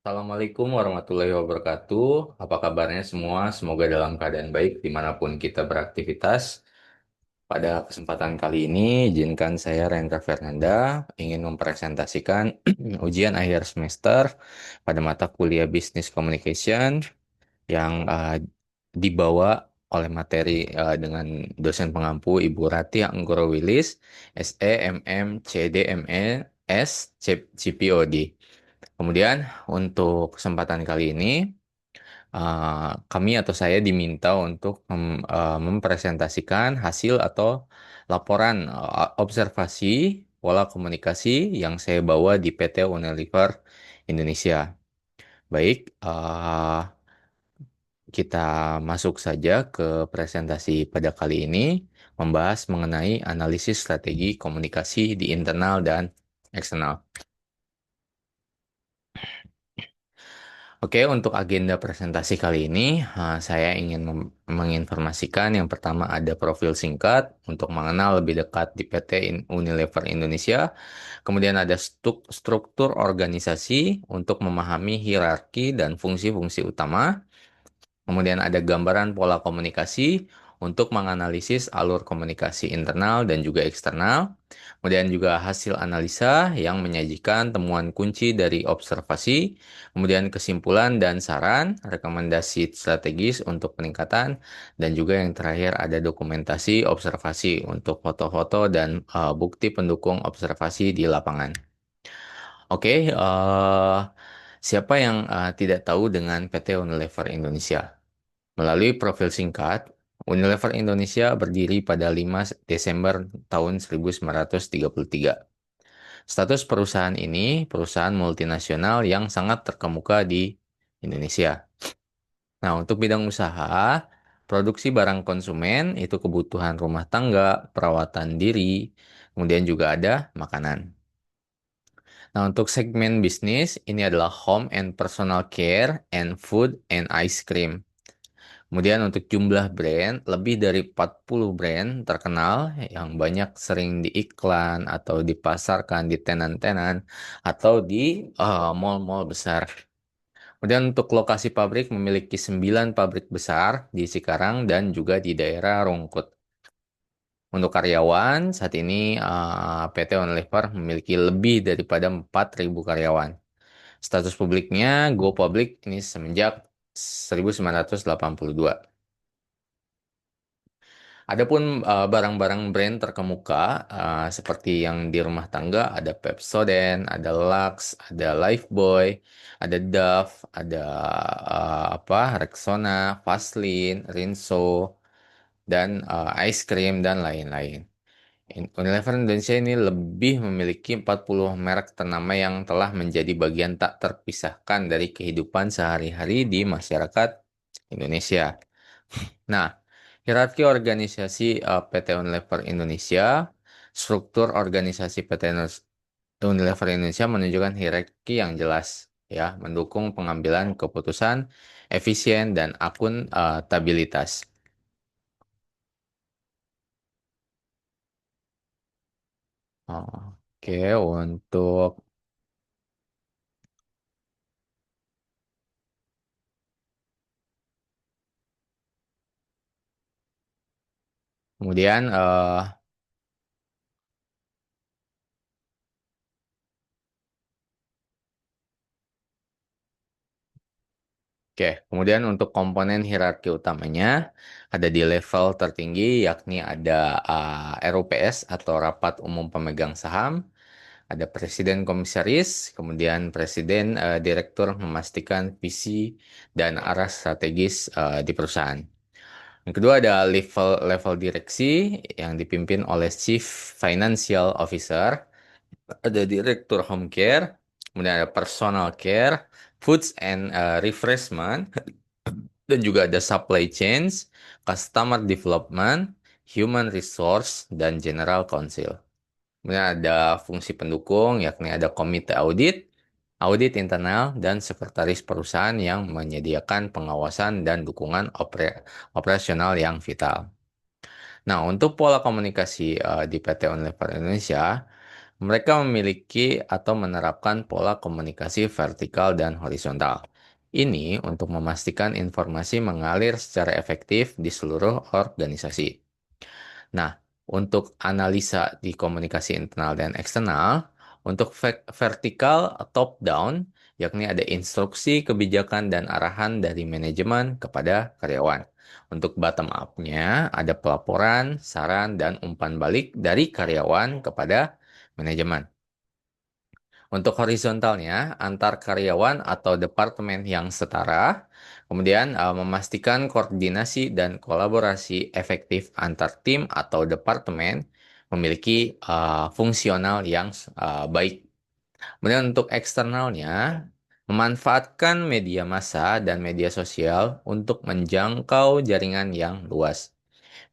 Assalamualaikum warahmatullahi wabarakatuh. Apa kabarnya semua? Semoga dalam keadaan baik dimanapun kita beraktivitas. Pada kesempatan kali ini, izinkan saya Rendra Fernanda ingin mempresentasikan ujian akhir semester pada mata kuliah Business Communication yang dibawa oleh materi dengan dosen pengampu Ibu Rati Anggoro Wilis, SE, MM, CD, ME, S, CPOD. Kemudian untuk kesempatan kali ini, kami atau saya diminta untuk mempresentasikan hasil atau laporan observasi pola komunikasi yang saya bawa di PT Unilever Indonesia. Baik, kita masuk saja ke presentasi pada kali ini, membahas mengenai analisis strategi komunikasi di internal dan eksternal. Oke, untuk agenda presentasi kali ini, saya ingin menginformasikan yang pertama ada profil singkat untuk mengenal lebih dekat di PT Unilever Indonesia. Kemudian ada struktur organisasi untuk memahami hierarki dan fungsi-fungsi utama. Kemudian ada gambaran pola komunikasi untuk menganalisis alur komunikasi internal dan juga eksternal. Kemudian juga hasil analisa yang menyajikan temuan kunci dari observasi. Kemudian kesimpulan dan saran, rekomendasi strategis untuk peningkatan. Dan juga yang terakhir ada dokumentasi observasi untuk foto-foto dan bukti pendukung observasi di lapangan. Oke, siapa yang tidak tahu dengan PT Unilever Indonesia? Melalui profil singkat, Unilever Indonesia berdiri pada 5 Desember tahun 1933. Status perusahaan ini perusahaan multinasional yang sangat terkemuka di Indonesia. Nah, untuk bidang usaha, produksi barang konsumen itu kebutuhan rumah tangga, perawatan diri, kemudian juga ada makanan. Nah, untuk segmen bisnis, ini adalah home and personal care and food and ice cream. Kemudian untuk jumlah brand, lebih dari 40 brand terkenal yang banyak sering diiklan atau dipasarkan di tenan-tenan atau di mall-mall besar. Kemudian untuk lokasi pabrik memiliki 9 pabrik besar di Cikarang dan juga di daerah Rungkut. Untuk karyawan, saat ini PT Unilever memiliki lebih daripada 4.000 karyawan. Status publiknya go public ini semenjak 1982. Adapun barang-barang brand terkemuka seperti yang di rumah tangga ada Pepsodent, ada Lux, ada Lifebuoy, ada Dove, ada Rexona, Vaseline, Rinso, dan ice cream dan lain-lain. Unilever Indonesia ini lebih memiliki 40 merek ternama yang telah menjadi bagian tak terpisahkan dari kehidupan sehari-hari di masyarakat Indonesia. Nah, hierarki organisasi PT Unilever Indonesia, struktur organisasi PT Unilever Indonesia menunjukkan hierarki yang jelas, ya, mendukung pengambilan keputusan efisien dan akuntabilitas. Oke, untuk kemudian Oke, kemudian untuk komponen hierarki utamanya ada di level tertinggi yakni ada RUPS atau Rapat Umum Pemegang Saham, ada Presiden Komisaris, kemudian Presiden Direktur memastikan visi dan arah strategis di perusahaan. Yang kedua ada level level direksi yang dipimpin oleh Chief Financial Officer, ada Direktur Home Care, kemudian ada Personal Care, Foods and Refreshment, dan juga ada supply chains, customer development, human resource, dan general counsel. Kemudian ada fungsi pendukung, yakni ada komite audit, audit internal, dan sekretaris perusahaan yang menyediakan pengawasan dan dukungan operasional yang vital. Nah, untuk pola komunikasi di PT Unilever Indonesia, Mereka memiliki atau menerapkan pola komunikasi vertikal dan horizontal. Ini untuk memastikan informasi mengalir secara efektif di seluruh organisasi. Nah, untuk analisa di komunikasi internal dan eksternal, untuk vertikal top down, yakni ada instruksi, kebijakan, dan arahan dari manajemen kepada karyawan. Untuk bottom up-nya, ada pelaporan, saran, dan umpan balik dari karyawan kepada manajemen. Untuk horizontalnya, antar karyawan atau departemen yang setara, kemudian memastikan koordinasi dan kolaborasi efektif antar tim atau departemen memiliki fungsional yang baik. Kemudian untuk eksternalnya, memanfaatkan media massa dan media sosial untuk menjangkau jaringan yang luas.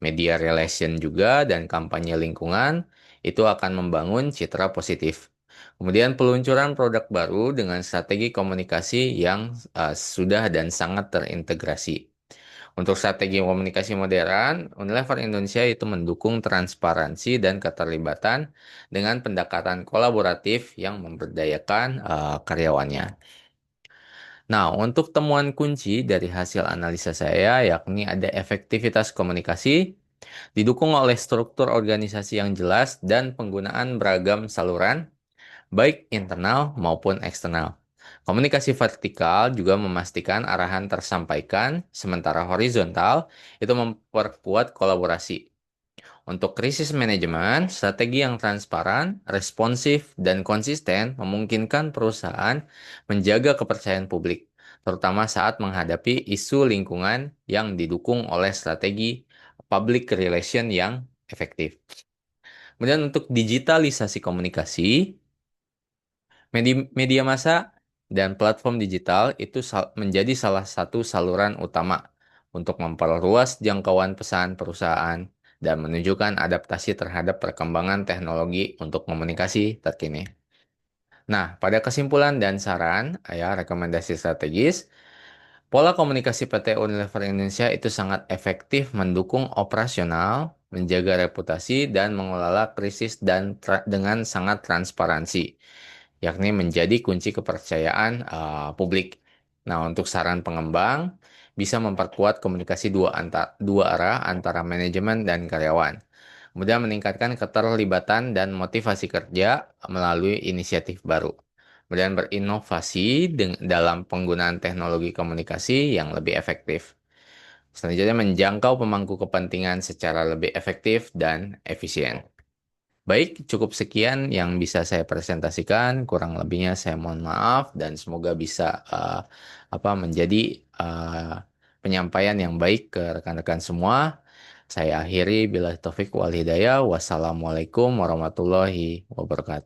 Media relation juga dan kampanye lingkungan itu akan membangun citra positif. Kemudian peluncuran produk baru dengan strategi komunikasi yang sudah dan sangat terintegrasi. Untuk strategi komunikasi modern, Unilever Indonesia itu mendukung transparansi dan keterlibatan dengan pendekatan kolaboratif yang memberdayakan karyawannya. Nah, untuk temuan kunci dari hasil analisa saya, yakni ada efektivitas komunikasi, didukung oleh struktur organisasi yang jelas dan penggunaan beragam saluran, baik internal maupun eksternal. Komunikasi vertikal juga memastikan arahan tersampaikan, sementara horizontal itu memperkuat kolaborasi. Untuk krisis manajemen, strategi yang transparan, responsif, dan konsisten memungkinkan perusahaan menjaga kepercayaan publik, terutama saat menghadapi isu lingkungan yang didukung oleh strategi public relation yang efektif. Kemudian untuk digitalisasi komunikasi, media massa dan platform digital itu menjadi salah satu saluran utama untuk memperluas jangkauan pesan perusahaan dan menunjukkan adaptasi terhadap perkembangan teknologi untuk komunikasi terkini. Nah, pada kesimpulan dan saran, ya rekomendasi strategis, pola komunikasi PT Unilever Indonesia itu sangat efektif mendukung operasional, menjaga reputasi, dan mengelola krisis dengan sangat transparansi, yakni menjadi kunci kepercayaan publik. Nah, untuk saran pengembang, bisa memperkuat komunikasi dua arah antara manajemen dan karyawan. Kemudian meningkatkan keterlibatan dan motivasi kerja melalui inisiatif baru. Kemudian berinovasi dalam penggunaan teknologi komunikasi yang lebih efektif. Selanjutnya menjangkau pemangku kepentingan secara lebih efektif dan efisien. Baik, cukup sekian yang bisa saya presentasikan. Kurang lebihnya saya mohon maaf dan semoga bisa menjadi penyampaian yang baik ke rekan-rekan semua. Saya akhiri bila taufik wal hidayah. Wassalamualaikum warahmatullahi wabarakatuh.